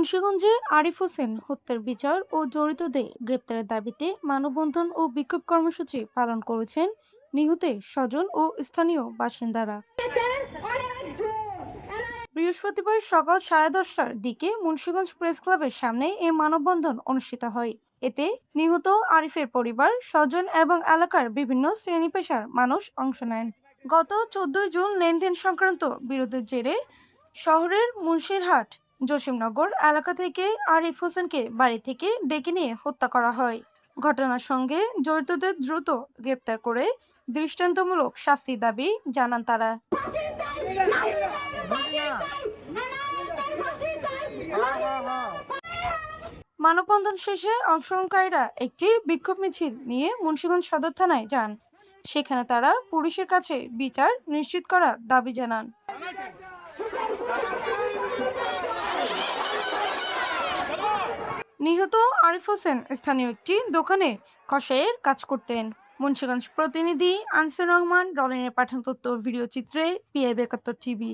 মুন্সিগঞ্জে আরিফ হোসেন হত্যার বিচার ও জড়িতদের গ্রেপ্তারের দাবিতে মানববন্ধন ও বিক্ষোভ কর্মসূচি পালন করেছেন নিহতের স্বজন ও স্থানীয় বাসিন্দারা। বৃহস্পতিবার সকাল 10:30টার দিকে মুন্সিগঞ্জ প্রেস ক্লাবের সামনে এ মানববন্ধন অনুষ্ঠিত হয়। এতে নিহত আরিফের পরিবার, স্বজন এবং এলাকার বিভিন্ন শ্রেণী পেশার মানুষ অংশ নেন। গত 14 জুন লেনদেন সংক্রান্ত বিরোধের জেরে শহরের মুন্সিরহাট জসিমনগর এলাকা থেকে আরিফ হোসেনকে বাড়ি থেকে ডেকে নিয়ে হত্যা করা হয়। ঘটনার সঙ্গে জড়িতদের দ্রুত গ্রেপ্তার করে দৃষ্টান্তমূলক শাস্তির দাবি জানান তারা। মানববন্ধন শেষে অংশগ্রহণকারীরা একটি বিক্ষোভ মিছিল নিয়ে মুন্সিগঞ্জ সদর থানায় যান। সেখানে তারা পুলিশের কাছে বিচার নিশ্চিত করার দাবি জানান। নিহত আরিফ হোসেন স্থানীয় একটি দোকানে কসাইয়ের কাজ করতেন। মুন্সিগঞ্জ প্রতিনিধি আনিসুর রহমান, রলিনের পাঠানো তথ্য ভিডিও চিত্রে PIB 71 টিভি।